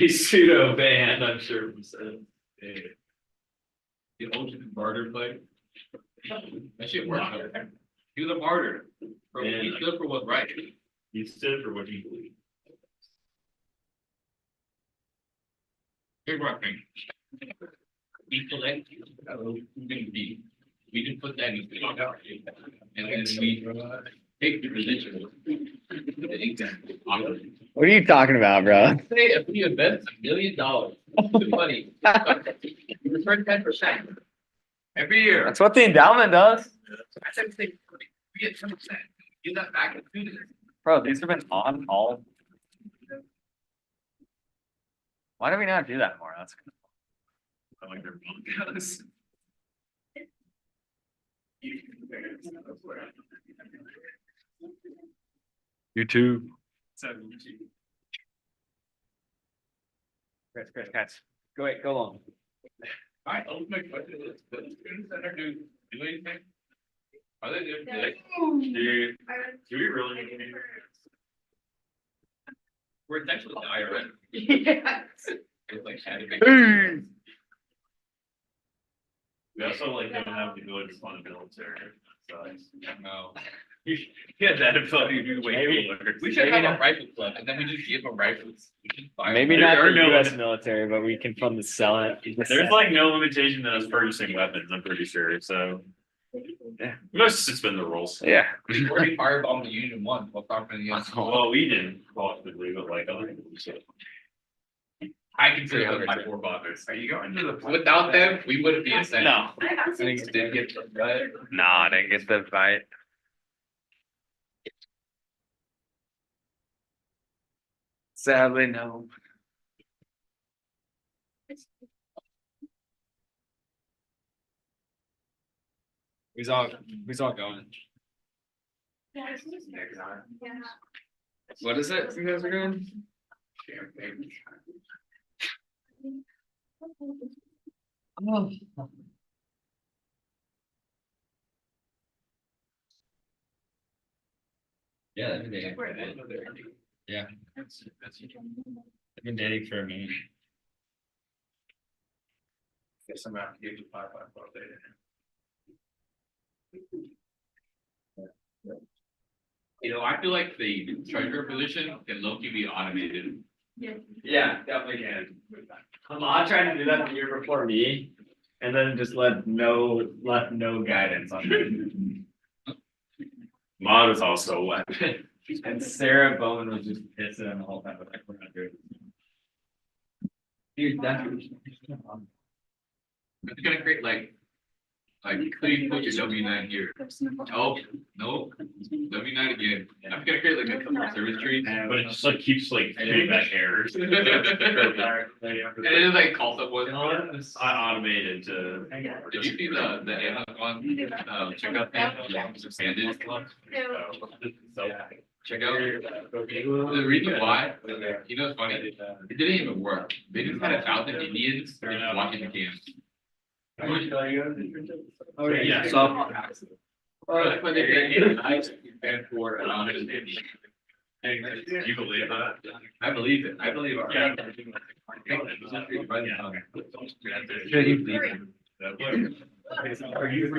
A pseudo band, I'm sure we said. The ultimate martyr fight. That shit worked. He was a martyr. He stood for what's right. He stood for what he believed. Here's what I think. Equal it. We didn't put that in. And then we take the position. What are you talking about, bro? Say if we invest $1 million in money, we return 10% every year. That's what the endowment does. I said, we get 10%. Give that back to students. Bro, these have been on all. Why do we not do that more? That's I like their podcast. YouTube. Chris. Go on. All right, ultimate question is, do the student center do anything? Are they doing? Do we really need to be? We're essentially the IRS. Yes. It's like had to make. We also like don't have the ability to fund the military. No. Yeah, that ability to do way cooler. We should have a rifle club and then we just give them rifles. We should buy Maybe them. not There are the no- US military, but we can fund the Senate. There's like no limitation to us purchasing weapons, I'm pretty sure, so. Yeah, we must suspend the rules. Yeah. We already firebombed the Union One while talking to the Well, we didn't possibly, but like other people said. I consider them my forefathers. Are you going to the? Without them, we wouldn't be a Senate. No. I think it did get right. No, I didn't get the fight. Sadly, no. Who's all going? What is it you guys are doing? Oh. Yeah, that'd be yeah. I've been dating for a minute. Guess I'm out to give you 5 You know, I feel like the treasurer position can low-key be automated. Yeah, definitely can. I'm trying to do that the year before me, and then just left no guidance on it. Mod is also wet. And Sarah Bowman was just pissing the whole time, like, we're not doing it. Dude, that's. It's gonna create like please put your W-9 here. Oh, no, W-9 again. I'm gonna create like a customer service tree. But it just like keeps like giving back errors. And it is like calls up one. I automated to. Did you see the Amazon checkout thing? Sanders? So. Check out. The reason why, you know, it's funny, it didn't even work. They just had 1,000 Indians just walking the camps. Oh, yeah. So. That's what they did. And for, You believe that? I believe it. I believe our. Yeah. Are you?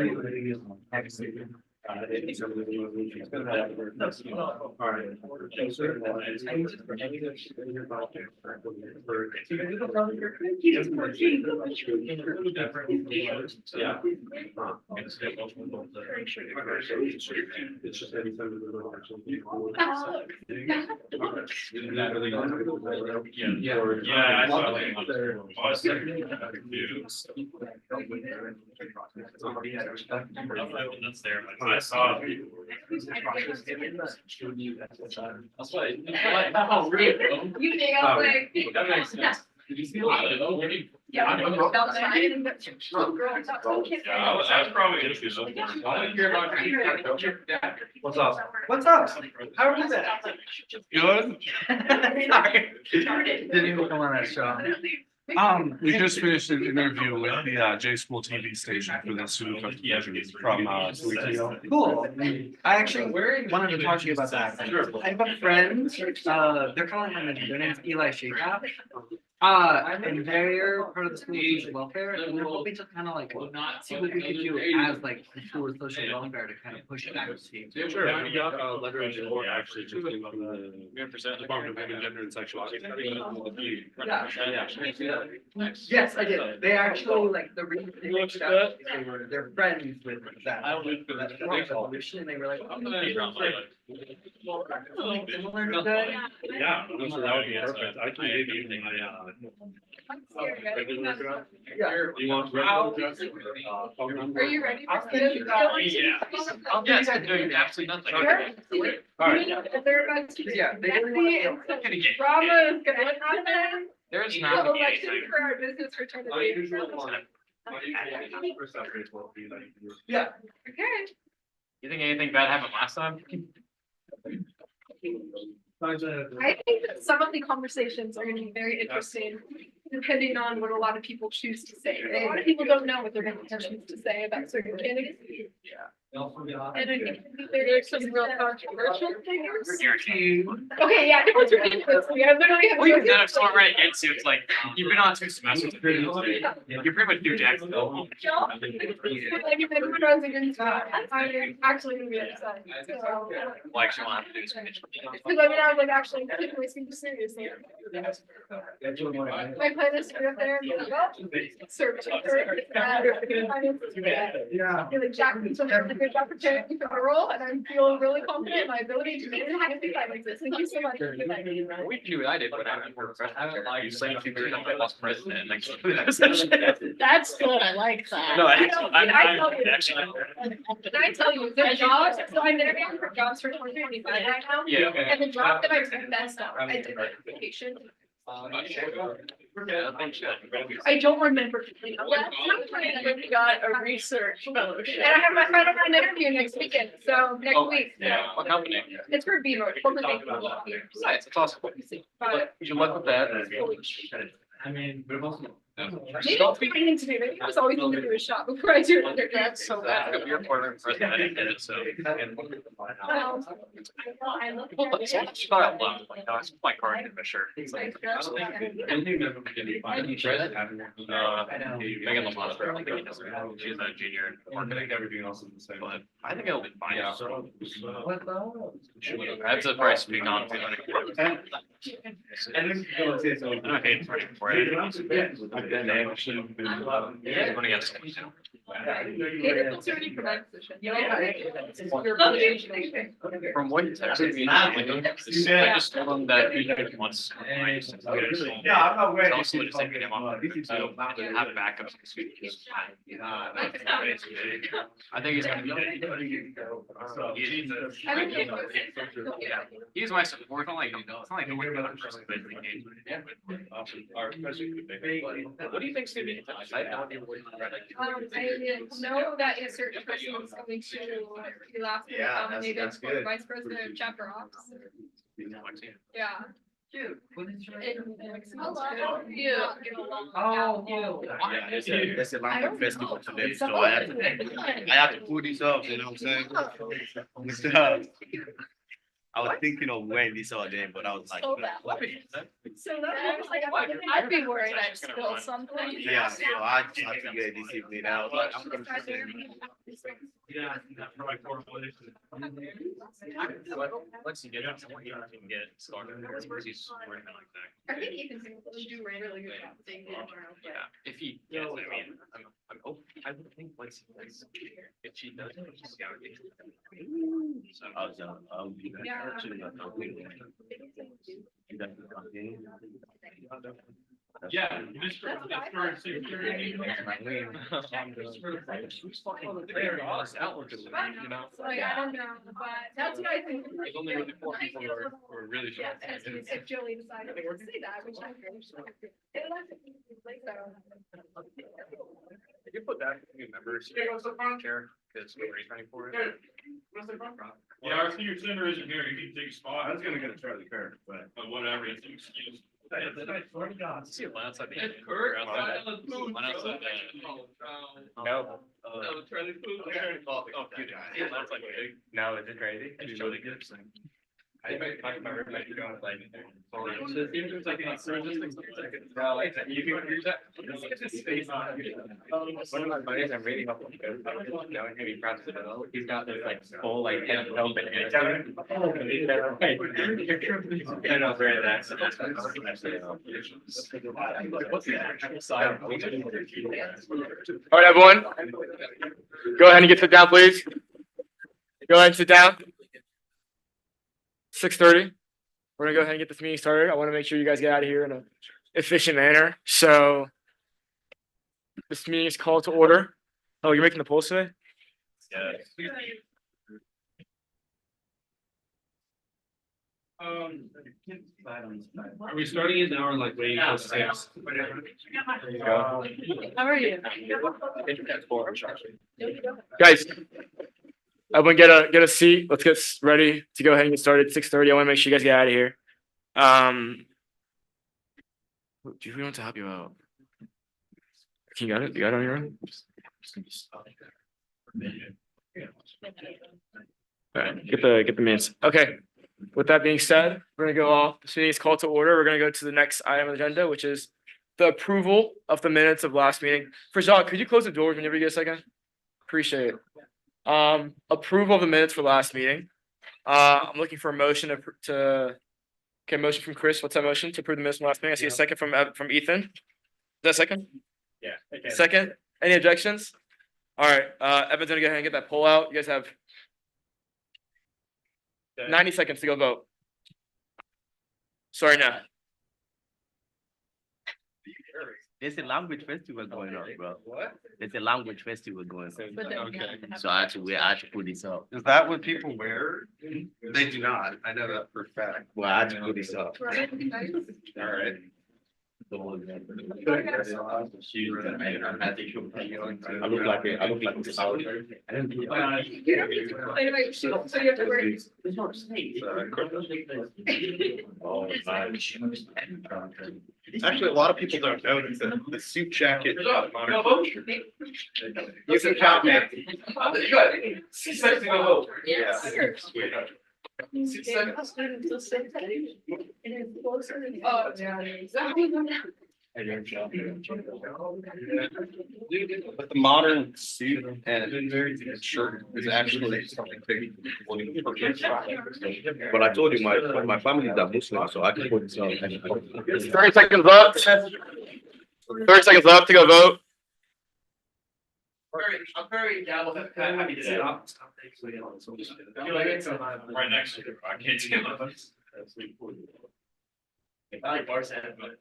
Yeah, I saw it. I was that's there, but I saw it. That's why. Oh, really? You think I'm like. That makes sense. Did you see that? Yeah. I'm- That's fine. Yeah, I was probably gonna do something. I want to hear about your dad. What's up? What's up? How are you that? Good. Sorry. Didn't even come on that show. We just finished an interview with the J School TV station for the student from 2 weeks ago. Cool. I actually wanted to talk to you about that. I have a friend, they're calling him, their name's Eli Shakop. And they're part of the school social welfare, and they're hoping to kind of like see what we could do as like the school social welfare to kind of push it back. Sure, we got a letter in support actually just from the Department of Women, Gender and Sexuality. Yes, I did. They actually like the reason they reached out, they're friends with that. I don't know. That's part of the solution, and they were like, oh, similar to that. Yeah, that would be perfect. I can give you my You want regular address or phone number? Are you ready? I'll for send you this? that. I'll Yes, I'm doing absolutely nothing. Sure. Alright. They're about to. Yeah, they really Messy want and to- some drama is gonna happen. There is The not. election for our business fraternity. My usual one. My usual first upgrade will be like. Yeah. Okay. You think anything bad happened last time? I think that some of the conversations are gonna be very interesting, depending on what a lot of people choose to say. A lot of people don't know what they're gonna choose to say about certain candidates. And I think there's some real controversial things. Okay, yeah, it was ridiculous. We have literally have. Well, you know, if someone ran against you, it's like, you've been on 2 semesters. You're pretty much New Jacksonville. Like if everyone runs against me, I'm actually gonna be upset. So, Well, actually, we'll have to do this. because I mean, I was like actually taking this super seriously. My plan is to go up there and be like, oh, serve two thirds. Yeah. Like Jack, it's a good opportunity for the role, and I'm feeling really confident in my ability to make it happen like this. Thank you so much. We can do what I did when I was president. You say if you're not lost president next. That's good, I like that. No, I tell you, actually. Can I tell you, the jobs, so I'm interviewing for jobs for 2025 right now. Yeah. And the job that I did best at, I did notification. I don't remember. We got a research fellowship. And I have my final round interview next weekend, so next week. Yeah, what company? It's for BMO. Nice, it's awesome. But Good luck with that. I mean, but also. maybe it's what I need to do. Maybe I was always going to do a shot before I do undergrad. So bad. You're former president, I didn't get it, so. Well, I look Well, at it's it. not just about love, like, no, it's my car in my shirt. It's like, Megan Lamont, I think he does. She's a junior in I marketing, think everything else is the same. but I think it'll be fine. Yeah. I have to probably speak on it. And I'm not hating for it for it. Yeah, going against me, too. Maybe it's already for that position. From what you texted me, I just told him that he wants. Yeah, I'm not It's also just taking him off. So I didn't have backups. I think he's gonna be. Yeah, he's my support. It's not like I'm working with a person. What do you think's gonna be? I don't even. I know that a certain person is going to be last nominated for vice president of chapter ops. Yeah. Dude, what is your? Hello. You. Oh. That's the I London don't festival know. today, so I have to pull this off, you know what I'm saying? So, I was thinking of wearing this all day, but I was like, So that So that was like, I'd be worried I'd spill something. yeah, so I had to get it this evening. I was like, I'm gonna Yeah, for like 4 places. Once you get it, someone you can get started. He's working like that. I think Ethan's gonna do a really good job. Yeah, if he, yeah, I mean, I'm open, I would think once, if she does. She's gotta get. So, I'll be back. Yeah. Actually, I'll be back. You guys will come in. Yeah, for security. You know? Like, I don't know, but that's what I think. There's only really 4 people who are really Yeah, short. if Joey decided to say that, which I think. So. If you put that in members, chair, because nobody's running for it. Yeah, our senior center isn't here, you can take a spot. I was gonna get a Charlie Kirk, but. But whatever, it's an excuse. See a Lance, I think. Kurt, Lance said that. No. No, Charlie Puth. No, is it crazy? It's really good. I talked about everybody going like. One of my buddies, I'm reading up on knowing him, he practices it all. He's got this like full like head open. I know, very nice. All right, everyone. Go ahead and get sit down, please. Go ahead and sit down. 6:30. We're gonna go ahead and get this meeting started. I want to make sure you guys get out of here in an efficient manner. So this meeting is called to order. Oh, you're making the polls today? Yeah. Are we starting it now or like waiting for sales? How are you? Guys, everyone get a seat. Let's get ready to go ahead and get started. 6:30. I want to make sure you guys get out of here. Do we want to help you out? Can you got it? You got it on your own? All right, get the minutes. Okay. With that being said, we're gonna go off. This meeting is called to order. We're gonna go to the next item on the agenda, which is the approval of the minutes of last meeting. Jacques, could you close the doors whenever you get a second? Appreciate it. Approval of the minutes for last meeting. I'm looking for a motion okay, motion from Chris. What's that motion to approve the minutes from last meeting? I see a second from Ethan. Is that a second? Yeah. Second. Any objections? All right, Evan's gonna go ahead and get that poll out. You guys have 90 seconds to go vote. Sorry, now. There's a language festival going on, bro. What? There's a language festival going on. Okay. So I had to put this up. Is that what people wear? They do not. I know that for a fact. Well, I had to put this up. All right. I look like a soldier. You don't need to complain about your shoes, so you have to wear it. Actually, a lot of people don't know that the suit jacket. You can count me. Good. 6 seconds to go vote. Yes. Oh, yeah. But the modern suit and shirt is actually something big. But I told you my family is a Muslim, so I can put this up. 30 seconds left. 30 seconds left to go vote. I'm very happy to say. Right next to it. I can't see it. I like bars and, but.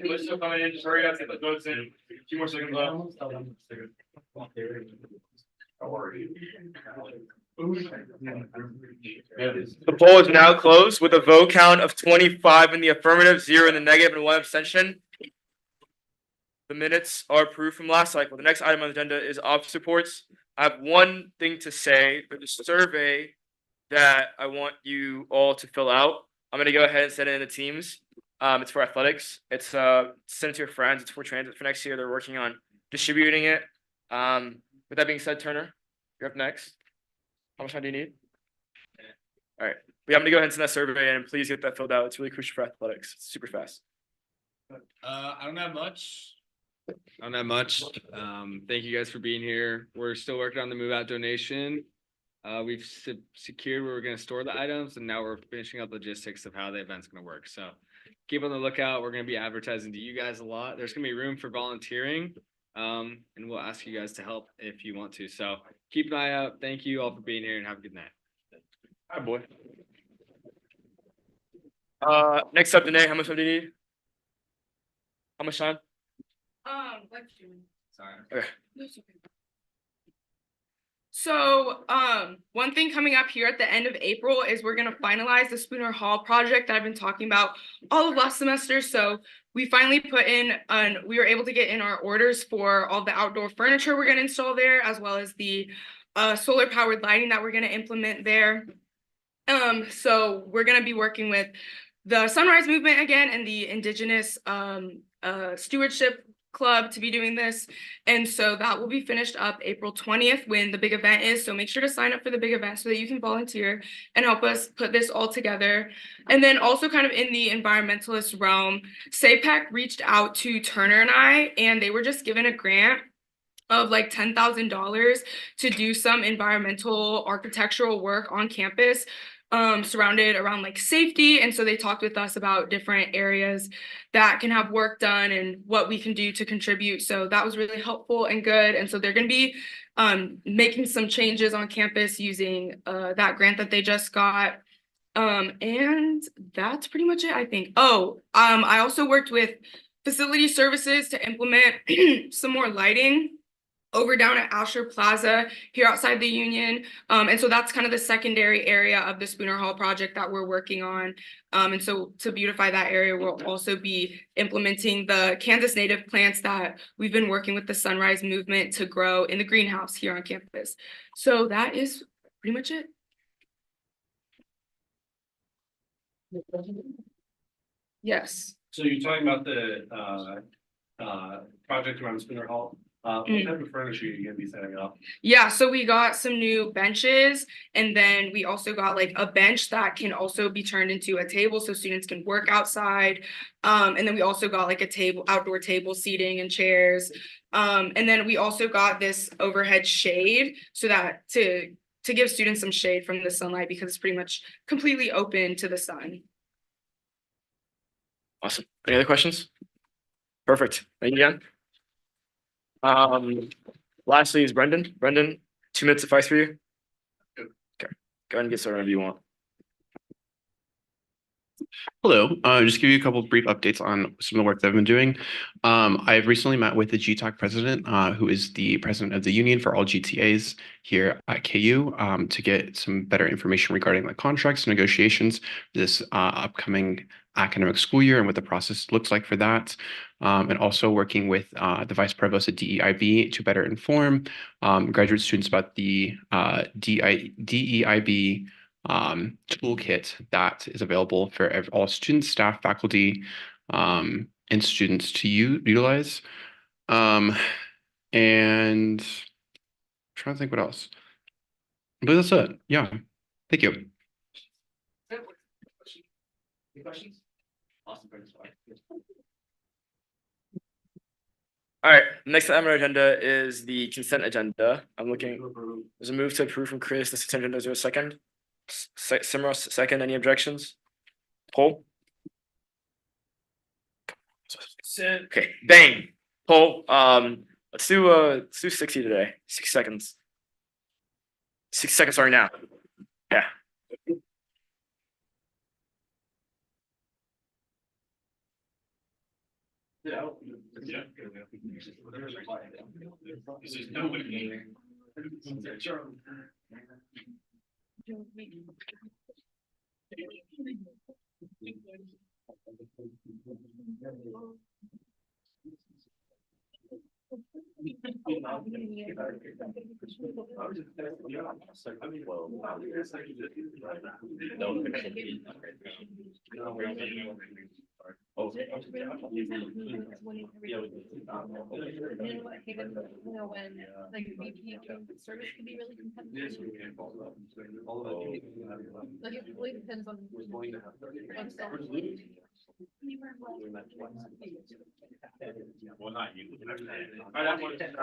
Let's still coming in, just hurry up, get the votes in, a few more seconds left. The poll is now closed with a vote count of 25 in the affirmative, 0 in the negative, and 1 abstention. The minutes are approved from last cycle. The next item on the agenda is office reports. I have one thing to say for the survey that I want you all to fill out. I'm gonna go ahead and send it in the teams. It's for athletics. It's send it to your friends. It's for transit for next year. They're working on distributing it. With that being said, Turner, you're up next. How much time do you need? All right. I'm gonna go ahead and send that survey in, and please get that filled out. It's really crucial for athletics. It's super fast. I don't have much. Thank you guys for being here. We're still working on the move out donation. We've secured where we're going to store the items, and now we're finishing up logistics of how the event's going to work. So keep on the lookout. We're going to be advertising to you guys a lot. There's going to be room for volunteering, and we'll ask you guys to help if you want to. So keep an eye out. Thank you all for being here, and have a good night. Hi, boy. Next up, Danae, how much time do you need? How much time? Like June. Sorry. Okay. So, one thing coming up here at the end of April is we're gonna finalize the Spooner Hall project that I've been talking about all of last semester. So we finally we were able to get in our orders for all the outdoor furniture we're gonna install there, as well as the solar powered lighting that we're gonna implement there. So we're gonna be working with the Sunrise Movement again and the Indigenous Stewardship Club to be doing this. And so that will be finished up April 20th when the big event is. So make sure to sign up for the big event so that you can volunteer and help us put this all together. And then also kind of in the environmentalist realm, SAPEC reached out to Turner and I, and they were just given a grant of like $10,000 to do some environmental architectural work on campus, surrounded around like safety. And so they talked with us about different areas that can have work done and what we can do to contribute. So that was really helpful and good. And so they're going to be making some changes on campus using that grant that they just got. And that's pretty much it, I think. I also worked with facility services to implement some more lighting over down at Asher Plaza here outside the Union. And so that's kind of the secondary area of the Spooner Hall project that we're working on. And so to beautify that area, we'll also be implementing the Kansas native plants that we've been working with the Sunrise Movement to grow in the greenhouse here on campus. So that is pretty much it. Yes. So you're talking about the project around Spooner Hall. What type of furniture are you gonna be setting up? Yeah, so we got some new benches, and then we also got like a bench that can also be turned into a table so students can work outside. And then we also got like a outdoor table seating and chairs. And then we also got this overhead shade so that to give students some shade from the sunlight because it's pretty much completely open to the sun. Awesome. Any other questions? Perfect. Thank you, Jen. Lastly is Brendan. Brendan, 2 minutes suffice for you? Okay, go ahead and get started whenever you want. Hello, just give you a couple of brief updates on some of the work that I've been doing. I've recently met with the GTAC president, who is the president of the union for all GTAs here at KU, to get some better information regarding like contracts, negotiations, this upcoming academic school year and what the process looks like for that. And also working with the vice provost at DEIB to better inform graduate students about the DEIB toolkit that is available for all students, staff, faculty, and students to utilize. And I'm trying to think what else. But that's it. Yeah. Thank you. Any questions? Awesome. All right, next item on our agenda is the consent agenda. There's a move to approve from Chris, the consent agenda. Is there a second? Simros, second. Any objections? Poll? Okay, bang. Poll. Let's do 60 today. 6 seconds. 6 seconds starting now. Yeah.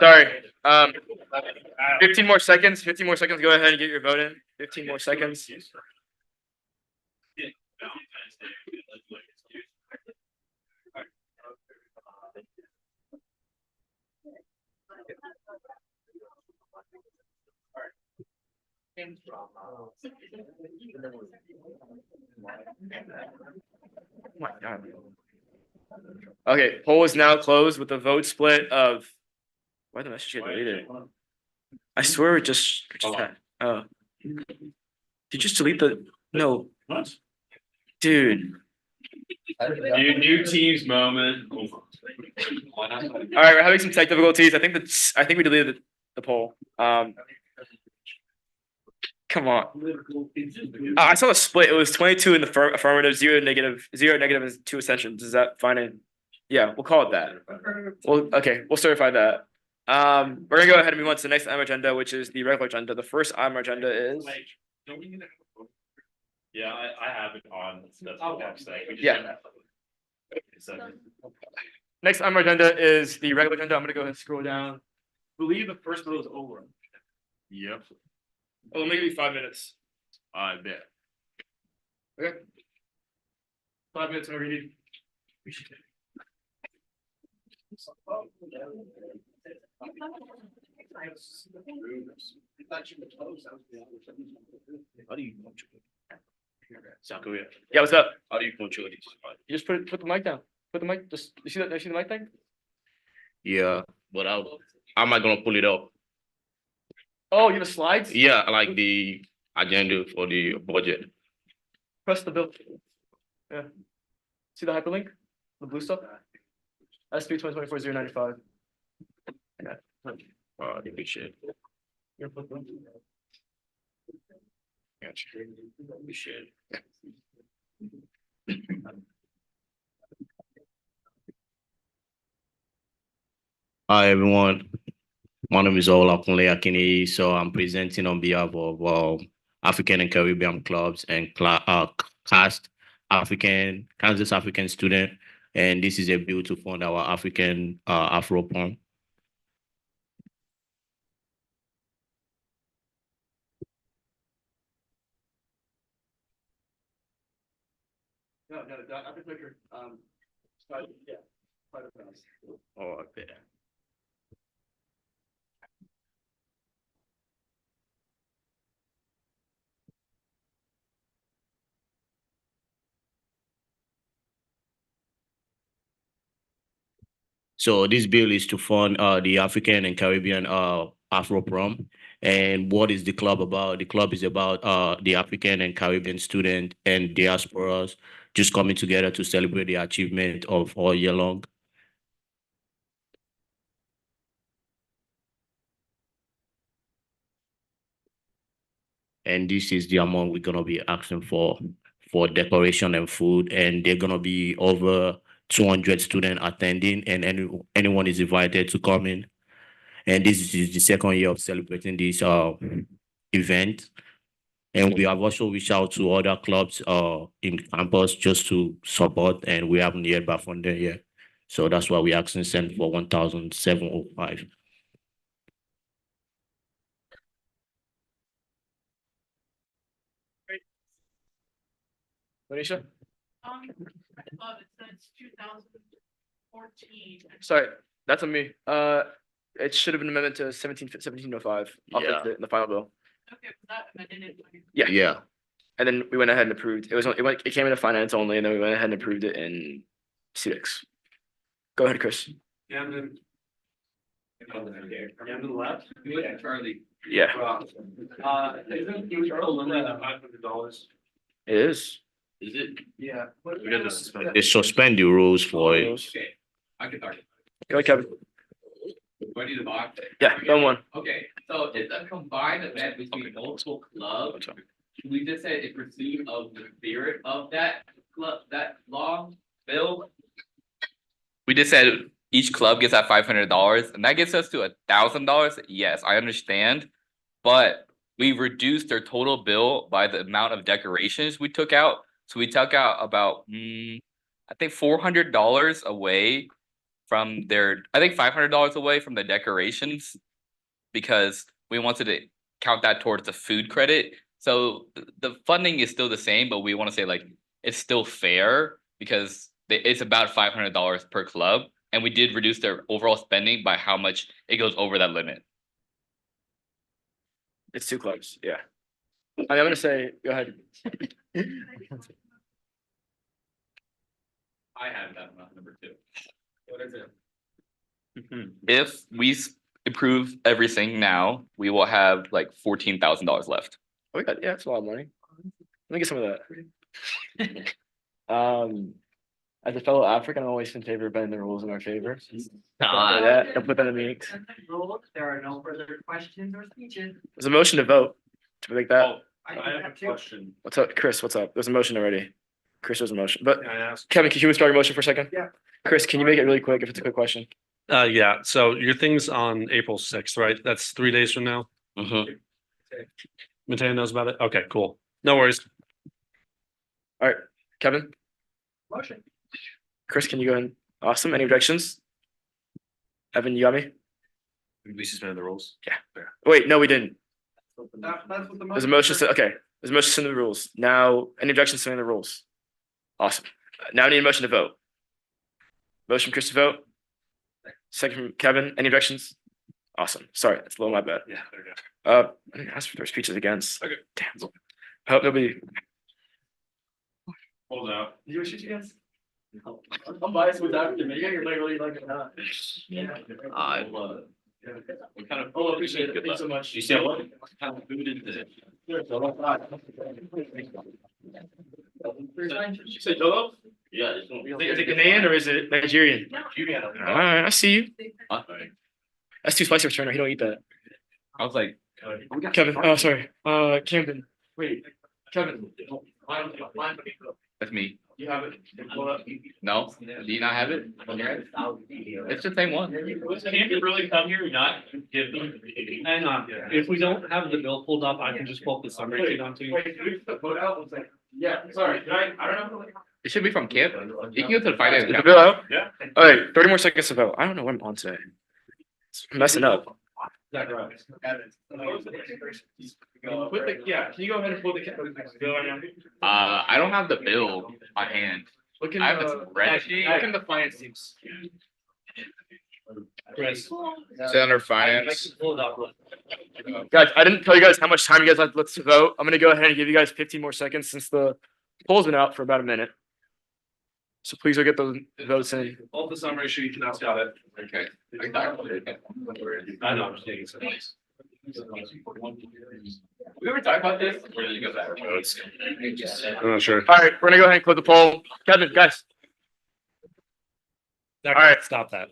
Sorry. 15 more seconds. 15 more seconds. Go ahead and get your vote in. 15 more seconds. Oh my God. Okay, poll is now closed with a vote split of. Why the message get deleted? I swear it just had, did you just delete the, no, What? dude. New teams moment. All right, we're having some tech difficulties. I think we deleted the poll. Come on. I saw a split. It was 22 in the affirmative, 0 negative, and 2 abstentions. Is that fine? Yeah, we'll call it that. Well, okay, we'll certify that. We're gonna go ahead and move on to the next item agenda, which is the regular agenda. The first item agenda is. Yeah, I have it on. That's what I'm saying. We just Yeah. did that. So, Next item agenda is the regular agenda. I'm gonna go ahead and scroll down. I believe the first bill is over. yep, Oh, it'll maybe 5 minutes. I bet. Okay. 5 minutes whenever you need. How do you South Korea. Yeah, what's up? How do you control this? You just put the mic down. Put the mic. Just you see that? You see the mic thing? Yeah, but how am I gonna pull it up? Oh, you have the slides? Yeah, like the agenda for the budget. Press the bill. Yeah. See the hyperlink? The blue stuff? SB 2024-095. The big shit. You're gonna put them. Gotcha. Big shit. Hi everyone, my name is Olakunle Akini. So I'm presenting on behalf of African and Caribbean clubs and Kansas African student, and this is a bill to fund our African Afro-Prom. No, I'll be quicker. Yeah. Oh, okay. So this bill is to fund the African and Caribbean Afro Prom. And what is the club about? The club is about the African and Caribbean student and diasporas just coming together to celebrate the achievement of all year long. And this is the amount we're gonna be asking for decoration and food, and they're gonna be over 200 students attending, and anyone is invited to come in. And this is the second year of celebrating this event. And we have also reached out to other clubs in campus just to support, and we haven't yet back from there yet. So that's why we asking send for 1,705. Manisha? I thought it says 2014. Sorry, that's on me. It should have been amendment to 1705. I'll fix Yeah. it in the final bill. Okay, but that amended it. Yeah. Yeah. And then we went ahead and approved. It came into finance only, and then we went ahead and approved it in C6. Go ahead, Chris. Yeah, then. Yeah, to the left. Yeah, Charlie. Yeah, Isn't Charles limit at $500? it is. Is it? Yeah. We did this. They suspend the rules for it. Okay, I can start. Go ahead, Kevin. Do I need the box? Yeah, go one. Okay, so it's a combined event between multiple clubs. We just said in pursuit of the spirit of that club, that law bill. We just said each club gets that $500, and that gets us to $1,000. Yes, I understand, but we reduced their total bill by the amount of decorations we took out. So we took out about, I think $400 away from their, I think $500 away from the decorations, because we wanted to count that towards the food credit. So the funding is still the same, but we want to say like it's still fair because it's about $500 per club, and we did reduce their overall spending by how much it goes over that limit. It's 2 clubs. Yeah. I'm gonna say, go ahead. I have that number 2. What is it? approve everything now, we will have like $14,000 left. Oh, yeah, that's a lot of money. Let me get some of that. As a fellow African, I'm always in favor of bending the rules in our favor. Don't put that in the ink. There are no further questions or speeches. There's a motion to vote. To make that. I have a question. What's up, Chris? What's up? There's a motion already. Chris, there's a motion, but Can I ask? Kevin, can you start your motion for a second? Yeah. Chris, can you make it really quick if it's a quick question? Yeah, so your thing's on April 6th, right? That's 3 days from now? Mm-hmm. Mateo knows about it? Okay, cool. No worries. All right, Kevin, Motion. Chris, can you go in? Awesome. Any objections? Evan, you got me? We suspended the rules. Yeah. Wait, no, we didn't. That's what the There's a motion, okay, there's a motion to suspend the rules. Now, any objections to suspending the rules? Awesome. Now I need a motion to vote. Motion Chris to vote. Second from Kevin. Any objections? Awesome. Sorry, that's a little my bad. Yeah, there you go. I didn't ask for their speeches against. Okay. Damn. I hope nobody. Hold out. You wish you guys? I'm biased with African, but you're literally like, We kind of. Oh, appreciate it. Thank you so much. You see what? Kind of booted the. You say Jolo? Yeah. Is it Ghanaian or is it Nigerian? All right, I see you. That's too spicy for Turner. He don't eat that. I was like, Kevin, oh, sorry. Camden. Wait, Kevin. that's me. You have it. No, do you not have it on your end? It's the same one. Can you really come here and not give them? Hang on, if we don't have the bill pulled up, I can just pull up the summary sheet onto you. Yeah, sorry. I don't know. It should be from camp. You can go to the finance. Is the bill out? Yeah. All right, 30 more seconds to vote. I don't know what I'm on today. I'm messing up. That right? Yeah, can you go ahead and pull the bill right now? I don't have the bill on hand. Look in I have the the, spreadsheet. look in the finance teams. Chris. It's under finance. Pull it up. Guys, I didn't tell you guys how much time you guys have left to vote. I'm gonna go ahead and give you guys 15 more seconds since the poll's been out for about a minute. So please go get those votes in. Pull up the summary sheet, that's got it. Okay. I know, I'm just taking some. We ever talk about this? Where did you go back? I'm not sure. All right, we're gonna go ahead and close the poll. Kevin, guys, All right. Stop that.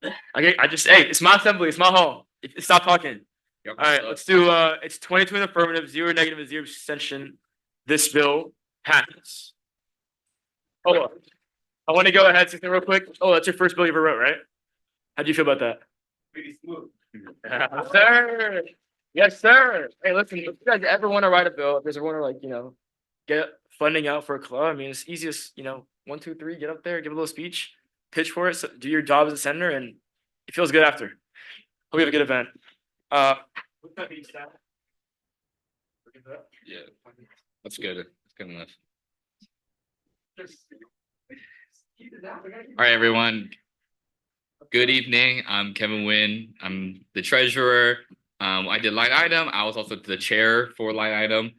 hey, it's my assembly, it's my hall. Stop talking. All right, let's do, it's 22 in the affirmative, 0 negative, and 0 abstention. This bill passes. Oh, I want to go ahead, Susan, real quick. Oh, that's your first bill you ever wrote, right? How do you feel about that? Pretty smooth. Yes, sir. Yes, sir. Hey, listen, if you guys ever want to write a bill, if you guys ever want to, like, get funding out for a club, I mean, it's easiest, 1, 2, 3, get up there, give a little speech, pitch for it, do your job as a senator, and it feels good after. Hope you have a good event. With that being said, Yeah. That's good. That's good enough. All right, everyone. Good evening. I'm Kevin Nguyen. I'm the treasurer. I did line item. I was also the chair for line item.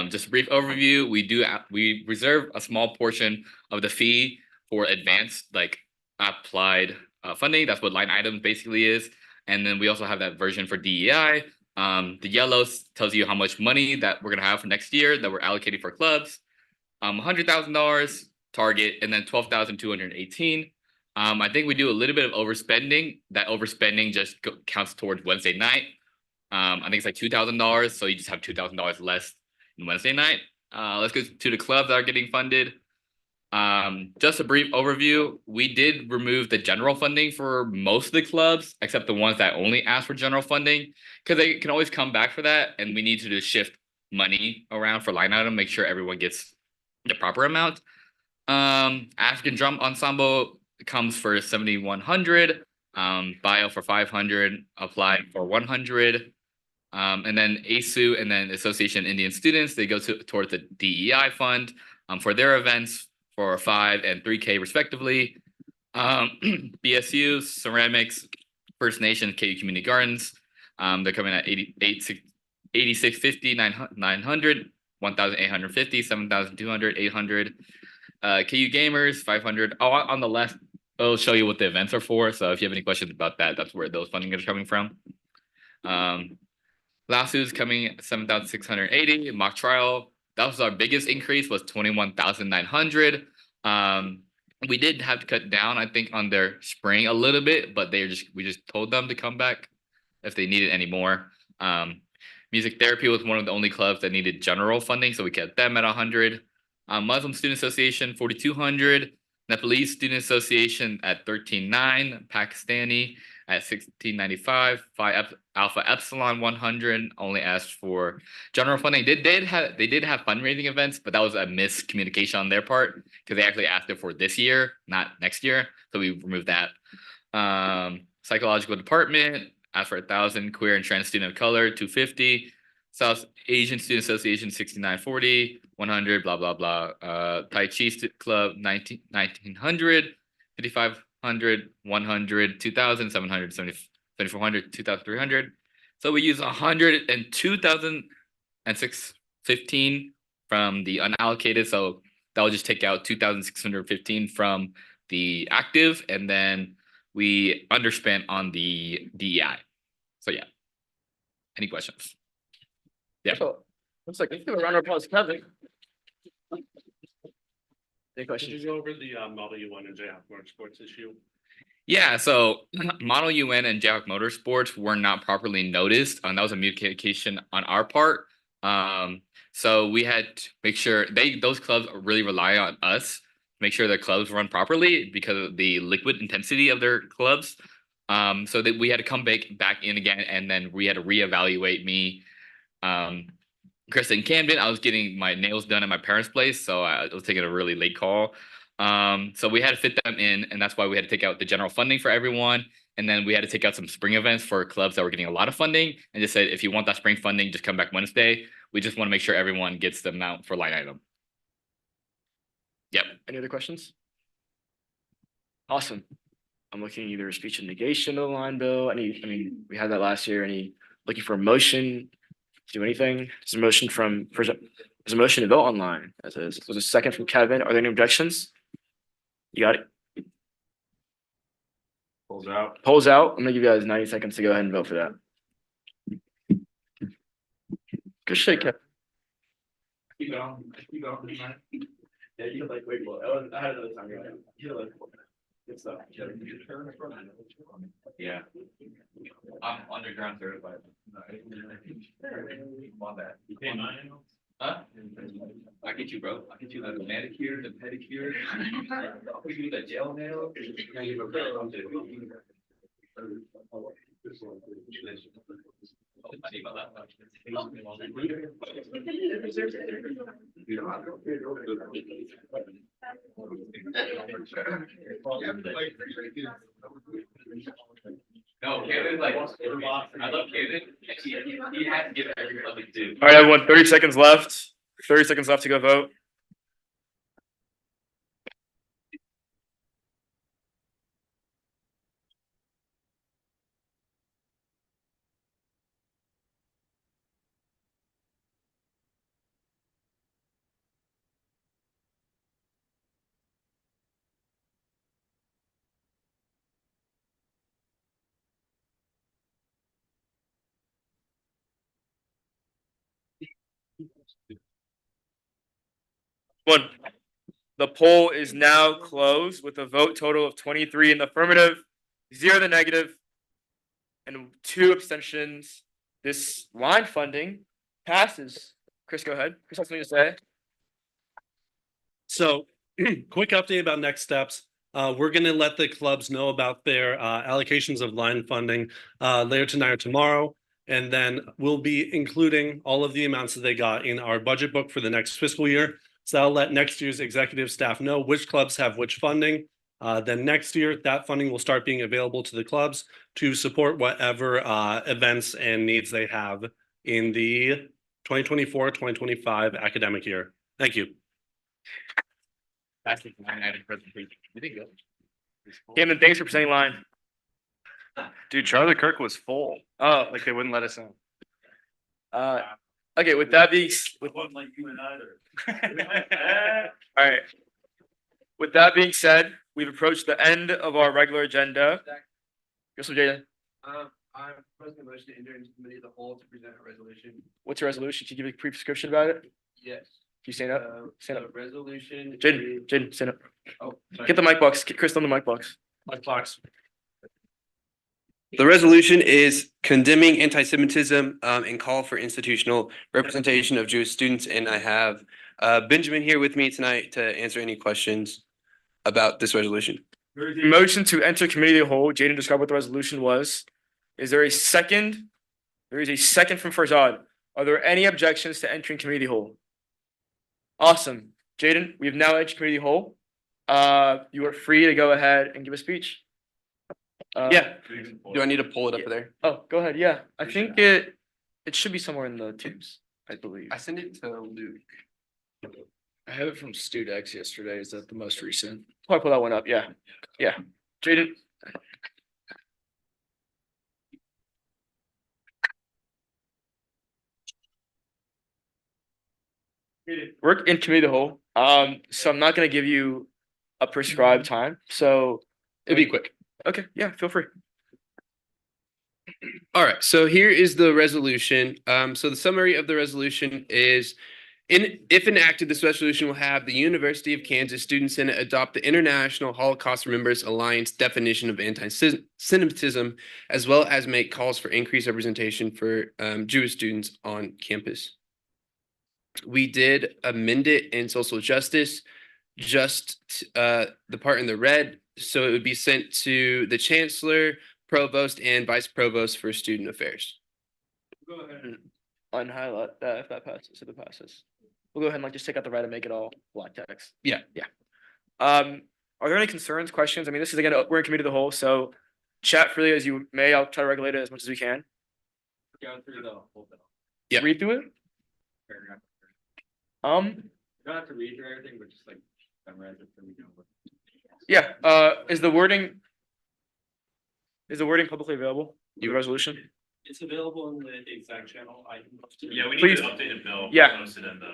Just a brief overview. We reserve a small portion of the fee for advanced, like applied funding. That's what line item basically is. And then we also have that version for DEI. The yellow tells you how much money that we're gonna have for next year that we're allocating for clubs. $100,000 target, and then 12,218. I think we do a little bit of overspending. That overspending just counts towards Wednesday night. I think it's like $2,000, so you just have $2,000 less than Wednesday night. Let's go to the clubs that are getting funded. Just a brief overview. We did remove the general funding for most of the clubs, except the ones that only ask for general funding, because they can always come back for that, and we need to just shift money around for line item, make sure everyone gets the proper amount. African Drum Ensemble comes for 7,100, bio for 500, applied for 100, and then ASU and then Association of Indian Students, they go towards the DEI fund for their events for 5 and 3K respectively. BSU, Ceramics, First Nation, KU Community Gardens, they're coming at 8650, 900, 1,850, 7,200, 800. KU Gamers, 500. Oh, on the left it'll show you what the events are for. So if you have any questions about that, that's where those funding is coming from. Lawsuits coming at 7,680. Mock trial, that was our biggest increase, was 21,900. We did have to cut down, I think, on their spring a little bit, but we just told them to come back if they needed any more. Music therapy was one of the only clubs that needed general funding, so we kept them at 100. Muslim Student Association 4,200. Nepalese Student Association at 13,900. Pakistani at 1695. Phi Alpha Epsilon 100 only asked for general funding. They did have fundraising events, but that was a miscommunication on their part because they actually asked it for this year, not next year. So we removed that. Psychological department asked for 1,000. Queer and trans student of color 250. South Asian Student Association 6940, 100, blah blah blah. Tai Chi Club 1900, 5500, 100, 2000, 700, 7400, 2300. So we use 100 and 2,615 from the unallocated. So that will just take out 2,615 from the active, and then we underspent on the DEI. So yeah. Any questions? Yeah. Looks like let's give a round of applause to Kevin. Any Could questions? you go over the Model UN and Jayhawk Motorsports issue? Yeah, so Model UN and Jayhawk Motorsports were not properly noticed, and that was a communication on our part. So we had to make sure those clubs really rely on us to make sure their clubs run properly because of the liquid intensity of their clubs. So that we had to come back in again, and then we had to reevaluate me. Chris in Camden, I was getting my nails done at my parents' place, so I was taking a really late call. So we had to fit them in, and that's why we had to take out the general funding for everyone. And then we had to take out some spring events for clubs that were getting a lot of funding, and just said, if you want that spring funding, just come back Wednesday. We just want to make sure everyone gets the amount for line item. Yep. Any other questions? Awesome. I'm looking either speech and negation of the line bill. We had that last year. Looking for a motion to do anything? There's a motion to vote online. As is. There's a second from Kevin. Are there any objections? You got it. Pulls out. Polls out. I'm gonna give you guys 90 seconds to go ahead and vote for that. Good shit, Kevin. Keep going. Yeah, you like wait. Well, I had another time. You like good stuff. Yeah. I'm underground certified. Want that? You pay mine? Huh? I get you, bro. I get you the manicure, the pedicure. I'll put you the gel nail. No, Kevin's like, I love Kevin. He has to give everybody too. All right, everyone, 30 seconds left. 30 seconds left to go vote. One. The poll is now closed with a vote total of 23 in the affirmative, 0 in the negative, and 2 abstentions. This line funding passes. Chris, go ahead. Chris has something to say. So, quick update about next steps. We're going to let the clubs know about their allocations of line funding later tonight or tomorrow. And then we'll be including all of the amounts that they got in our budget book for the next fiscal year. So that'll let next year's executive staff know which clubs have which funding. Then next year, that funding will start being available to the clubs to support whatever events and needs they have in the 2024-2025 academic year. Thank you. That's the line item presentation. You did good. Camden, thanks for presenting line. Dude, Charlie Kirk was full. Oh, Like they wouldn't let us in. okay. With that being, Like you and either. all right. With that being said, we've approached the end of our regular agenda. Yes, Jada, I'm proposing a motion to enter into committee of the whole to present a resolution. what's your resolution? Can you give a brief description about it? Can Yes. you stand up? Stand up. Resolution. Jaden, stand up. Oh, sorry. Get the mic box. Get Chris on the mic box. Mike Fox. The resolution is condemning anti-Semitism and call for institutional representation of Jewish students. And I have Benjamin here with me tonight to answer any questions about this resolution. There is a motion to enter committee of the whole. Jaden described what the resolution was. Is there a second? There is a second from Farzad. Are there any objections to entering committee of the whole? Awesome. Jaden, we've now entered committee of the whole. You are free to go ahead and give a speech. Yeah. Do I need to pull it up there? Oh, go ahead. Yeah, I think it should be somewhere in the tubes, I believe. I sent it to Luke. I have it from StudX yesterday. Is that the most recent? Probably pull that one up. Yeah, yeah. Jaden. We're in committee of the whole. So I'm not gonna give you a prescribed time. So It'll be quick. okay, yeah, feel free. All right, so here is the resolution. So the summary of the resolution is, if enacted, this resolution will have the University of Kansas Student Senate adopt the International Holocaust Remembrance Alliance definition of anti-Semitism, as well as make calls for increased representation for Jewish students on campus. We did amend it in social justice, just the part in the red, so it would be sent to the chancellor, provost, and vice provost for student affairs. Go ahead and unhighlight that if that passes, if it passes. We'll go ahead and like just take out the red and make it all black text. Yeah. Yeah. Are there any concerns, questions? I mean, this is again, we're in committee of the whole, so chat freely as you may. I'll try to regulate it as much as we can. Going through the whole bill. Yeah. Read through it. Paragraph. Um, You don't have to read through everything, but just like memorize it so we know. yeah, is the wording publicly available? The resolution? It's available in the exact channel. Yeah, we need Please. to update the bill. Yeah. Posted in the.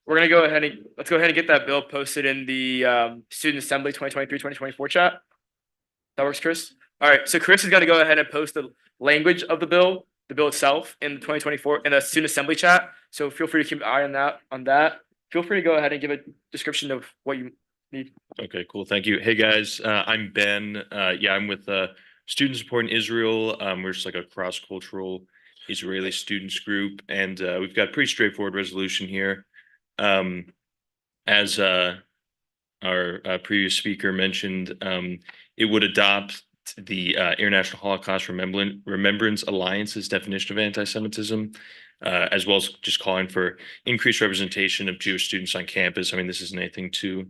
We're gonna go ahead and let's go ahead and get that bill posted in the Student Assembly 2023-2024 chat. That works, Chris? All right, so Chris is gonna go ahead and post the language of the bill itself in the 2024 in the Student Assembly chat. So feel free to keep an eye on that. Feel free to go ahead and give a description of what you need. Okay, cool. Thank you. Hey, guys, I'm Ben. Yeah, I'm with Student Support in Israel. We're just like a cross-cultural Israeli students group, and we've got a pretty straightforward resolution here. As our previous speaker mentioned, it would adopt the International Holocaust Remembrance Alliance's definition of anti-Semitism, as well as just calling for increased representation of Jewish students on campus. I mean, this isn't anything too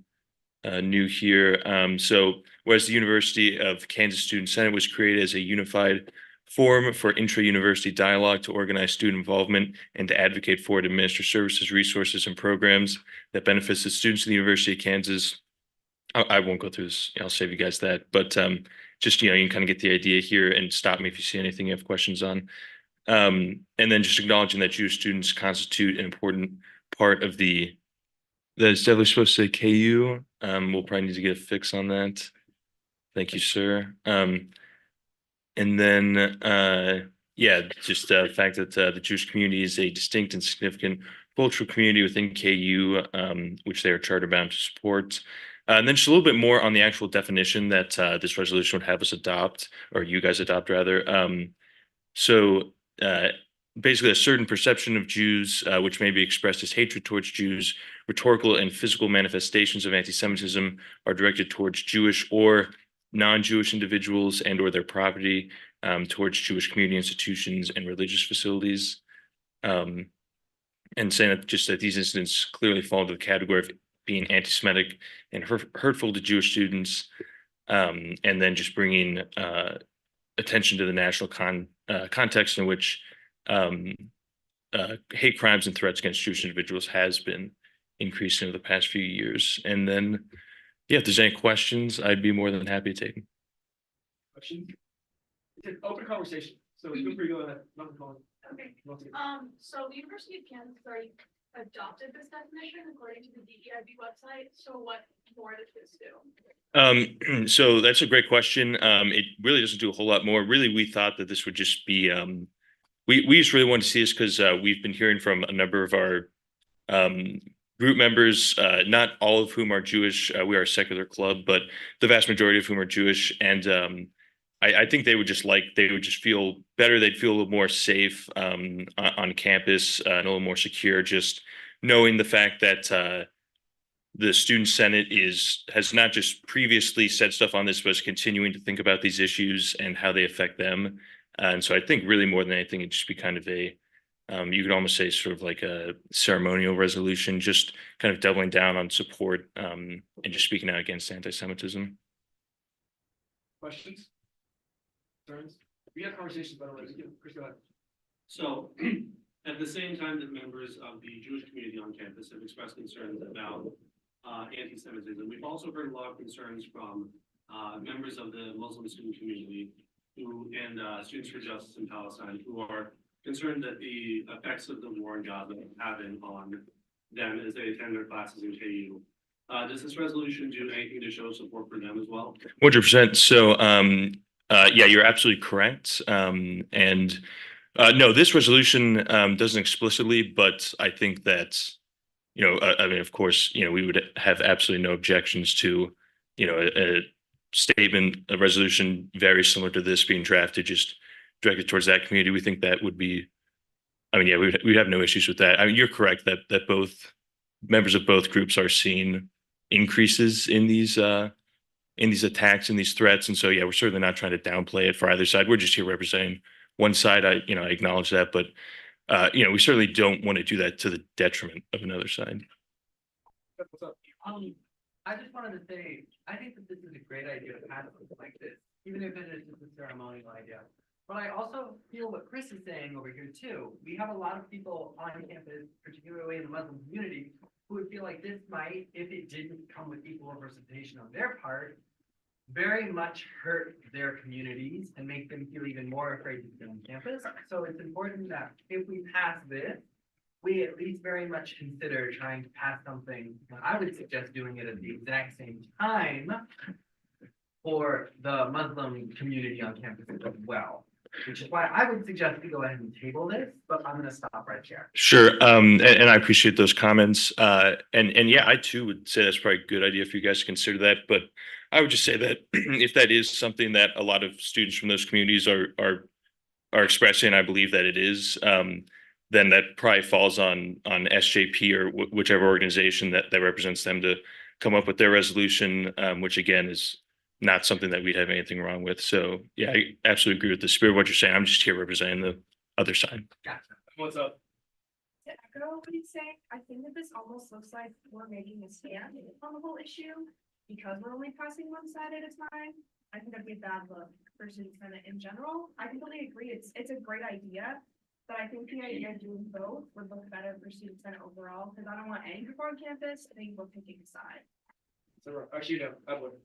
new here. So whereas the University of Kansas Student Senate was created as a unified forum for intra-university dialogue to organize student involvement and to advocate for and administer services, resources, and programs that benefits the students of the University of Kansas. I won't go through this. I'll save you guys that. But just, you can kind of get the idea here and stop me if you see anything you have questions on. And then just acknowledging that Jewish students constitute an important part of that's definitely supposed to say KU. We'll probably need to get a fix on that. Thank you, sir. And then, yeah, just the fact that the Jewish community is a distinct and significant cultural community within KU, which they are charter bound to support. And then just a little bit more on the actual definition that this resolution would have us adopt, or you guys adopt rather. So basically a certain perception of Jews, which may be expressed as hatred towards Jews, rhetorical and physical manifestations of anti-Semitism are directed towards Jewish or non-Jewish individuals and or their property, towards Jewish community institutions and religious facilities. And saying that just that these incidents clearly fall into the category of being anti-Semitic and hurtful to Jewish students, and then just bringing attention to the national context in which hate crimes and threats against Jewish individuals has been increasing over the past few years. And then, yeah, if there's any questions, I'd be more than happy to take them. Questions? It's an open conversation, so feel free to go ahead. Nothing calling. Okay, so the University of Kansas already adopted this definition according to the DEIB website, so what more does this do? So that's a great question. It really doesn't do a whole lot more. Really, we thought that this would just be, we just really wanted to see this because we've been hearing from a number of our group members, not all of whom are Jewish. We are a secular club, but the vast majority of whom are Jewish. And I think they would just feel better. They'd feel a little more safe on campus and a little more secure, just knowing the fact that the Student Senate has not just previously said stuff on this, but is continuing to think about these issues and how they affect them. And so I think really more than anything, it'd just be kind of a, you could almost say sort of like a ceremonial resolution, just kind of doubling down on support and just speaking out against anti-Semitism. Questions? Concerns? We had conversations about it. Chris, go ahead. So at the same time that members of the Jewish community on campus have expressed concerns about anti-Semitism, we've also heard a lot of concerns from members of the Muslim student community and Students for Justice in Palestine who are concerned that the effects of the war in Gaza are having on them as they attend their classes in KU. Does this resolution do anything to show support for them as well? 100%. So yeah, you're absolutely correct. And no, this resolution doesn't explicitly, but I think that, I mean, of course, we would have absolutely no objections to, a statement, a resolution very similar to this being drafted, just directed towards that community. We think that would be, I mean, yeah, we'd have no issues with that. I mean, you're correct that both members of both groups are seeing increases in these attacks and these threats. And so, yeah, we're certainly not trying to downplay it for either side. We're just here representing one side. I acknowledge that, but we certainly don't want to do that to the detriment of another side. I just wanted to say, I think that this is a great idea to have something like this, even if it is just a ceremonial idea. But I also feel what Chris is saying over here too. We have a lot of people on campus, particularly in the Muslim community, who would feel like this might, if it didn't come with equal representation on their part, very much hurt their communities and make them feel even more afraid to be on campus. So it's important that if we pass this, we at least very much consider trying to pass something. I would suggest doing it at the exact same time for the Muslim community on campus as well. Which is why I would suggest we go ahead and table this, but I'm gonna stop right here. Sure. And I appreciate those comments. And yeah, I too would say that's probably a good idea for you guys to consider that. But I would just say that if that is something that a lot of students from those communities are expressing, I believe that it is, then that probably falls on SJP or whichever organization that represents them to come up with their resolution, which again is not something that we'd have anything wrong with. So yeah, I absolutely agree with the spirit of what you're saying. I'm just here representing the other side. Gotcha. What's up? To echo what he's saying, I think that this almost looks like we're making a stand on the whole issue because we're only passing one side at a time. I think that'd be a bad look for Student Senate in general. I completely agree. It's a great idea, but I think the idea of doing both would look better for Student Senate overall because I don't want any people on campus and people picking a side. So actually, no, I would.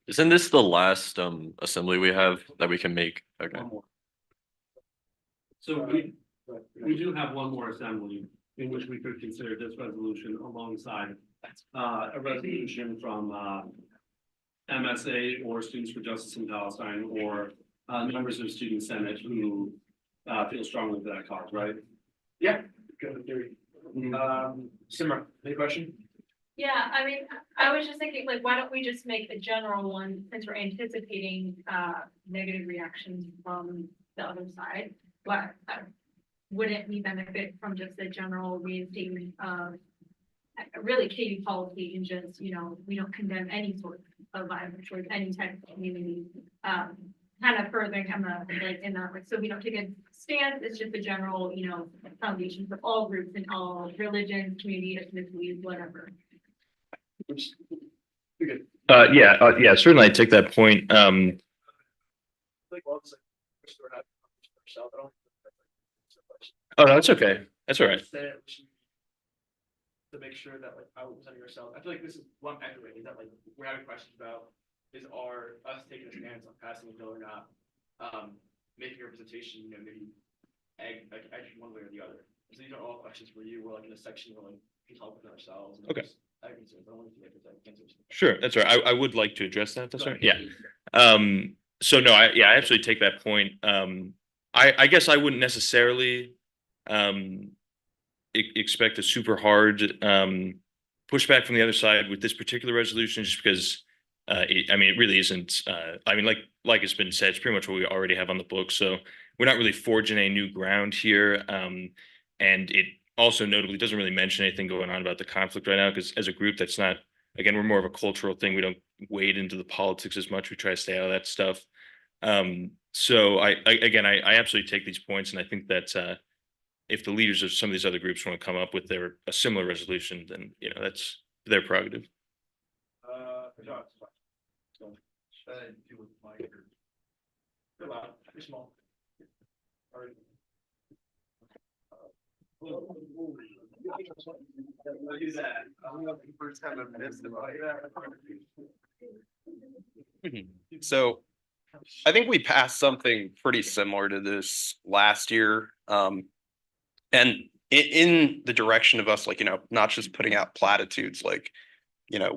Isn't this the last assembly we have that we can make? Okay. So we do have one more assembly in which we could consider this resolution alongside a resolution from MSA or Students for Justice in Palestine or members of Student Senate who feel strongly for that cause, right? Yeah, good theory. Simran, any question? Yeah, I mean, I was just thinking, like, why don't we just make a general one since we're anticipating negative reactions from the other side? But wouldn't we benefit from just a general reinstatement of really KU policy and just, we don't condemn any sort of violence towards any type of community, kind of furthering on so we don't take a stance, it's just a general, foundation for all groups and all religions, community, ethnicities, whatever. Yeah, certainly I take that point. Oh, no, that's okay. That's all right. To make sure that like I was on yourself. I feel like this is one echoing is that like we're having questions about is us taking a stance on passing a bill or not, making representation, maybe actually one way or the other. So these are all questions for you. We're like in a section where like we talk with ourselves. and Okay. just ag concerns. I don't want to get into answers. Sure, that's right. I would like to address that. That's Go right. ahead. Yeah. So no, I absolutely take that point. I guess I wouldn't necessarily expect a super hard pushback from the other side with this particular resolution, just because it really isn't. Like it's been said, it's pretty much what we already have on the book. So we're not really forging any new ground here. And it also notably doesn't really mention anything going on about the conflict right now, because as a group, that's not. Again, we're more of a cultural thing. We don't wade into the politics as much. We try to stay out of that stuff. So I absolutely take these points, and I think that if the leaders of some of these other groups want to come up with a similar resolution, then that's their prerogative. Do with my. You're loud. You're small. All right. Look at that. I don't know if the first time I've missed it. So I think we passed something pretty similar to this last year. And in the direction of us, not just putting out platitudes, we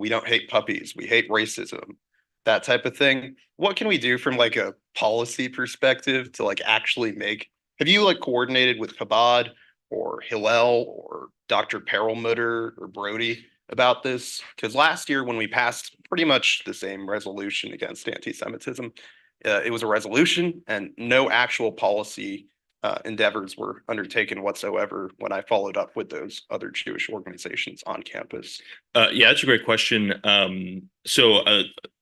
don't hate puppies, we hate racism, that type of thing. What can we do from a policy perspective to actually have you coordinated with Chabad or Hillel or Dr. Perlmutter or Brody about this? Because last year when we passed pretty much the same resolution against anti-Semitism, it was a resolution and no actual policy endeavors were undertaken whatsoever when I followed up with those other Jewish organizations on campus. Yeah, that's a great question. So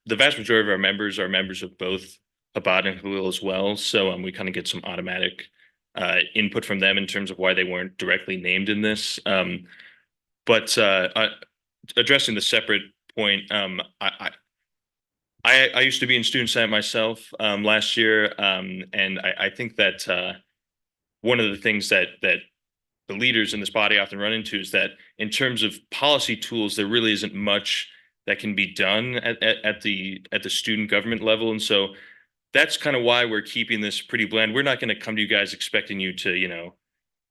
the vast majority of our members are members of both Chabad and Hillel as well. So we kind of get some automatic input from them in terms of why they weren't directly named in this. But addressing the separate point, I used to be in student senate myself last year, and I think that one of the things that the leaders in this body often run into is that in terms of policy tools, there really isn't much that can be done at the student government level, and so that's kind of why we're keeping this pretty bland. We're not going to come to you guys expecting you to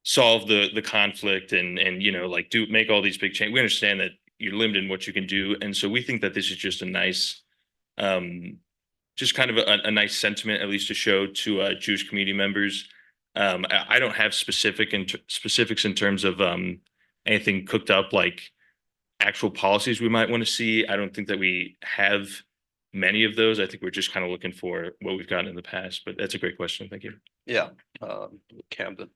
solve the conflict and make all these big changes. We understand that you're limited in what you can do, and so we think that this is just a nice. Just kind of a nice sentiment, at least to show to Jewish community members. I don't have specifics in terms of anything cooked up like actual policies we might want to see. I don't think that we have many of those. I think we're just kind of looking for what we've gotten in the past, but that's a great question. Thank you. Yeah, Camden.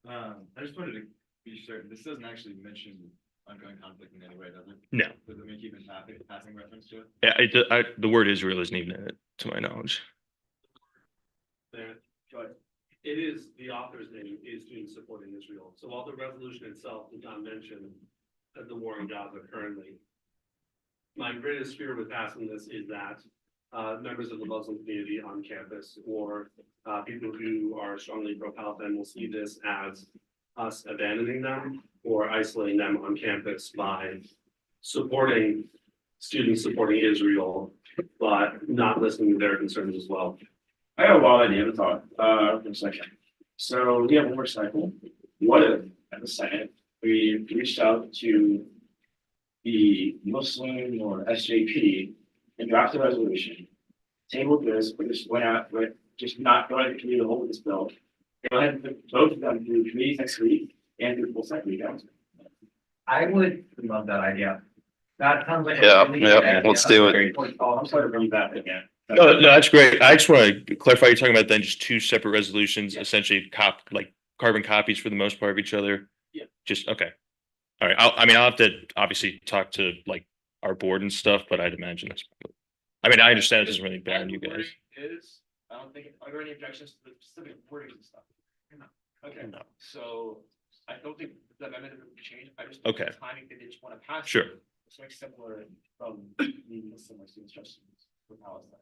I just wanted to be certain, this doesn't actually mention ongoing conflict in any way, does it? No. Does it make even passing reference to it? Yeah, the word Israel isn't even in it, to my knowledge. But it is, the author's name is students supporting Israel. So while the resolution itself does not mention the war in Gaza currently, my greatest fear with passing this is that members of the Muslim community on campus or people who are strongly pro-Palestine will see this as us abandoning them or isolating them on campus by supporting students supporting Israel, but not listening to their concerns as well. I have a wild idea to thought for a second. So we have a work cycle. What if at the Senate we reached out to the Muslim or SJP and drafted a resolution, tabled this, but just went out with just not going to committee to hold this bill. Go ahead and put both of them through committees next week and through full second council. I would love that idea. That sounds like. Yeah, let's do it. I'm sorry to bring you back again. No, that's great. I just want to clarify, you're talking about then just two separate resolutions, essentially carbon copies for the most part of each other. Yeah. Just, okay. All right. I'll have to obviously talk to our board and stuff, but I'd imagine that's. I understand it doesn't really bear on you guys. I don't think, are there any objections to the specific wording and stuff? Okay, No. so I don't think the amendment would change. I just. Okay. The timing, they just want to pass. Sure. It's like similar from the Muslim or student justice for Palestine.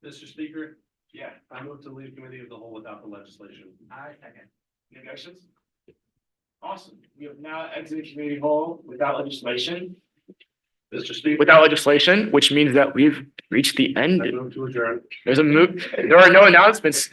Mr. Speaker, Yeah. I move to leave committee of the whole without the legislation. I second. Any objections? Awesome. We have now exited community hall without legislation. Mr. Speaker. Without legislation, which means that we've reached the end. I move to adjourn. There's a move. There are no announcements.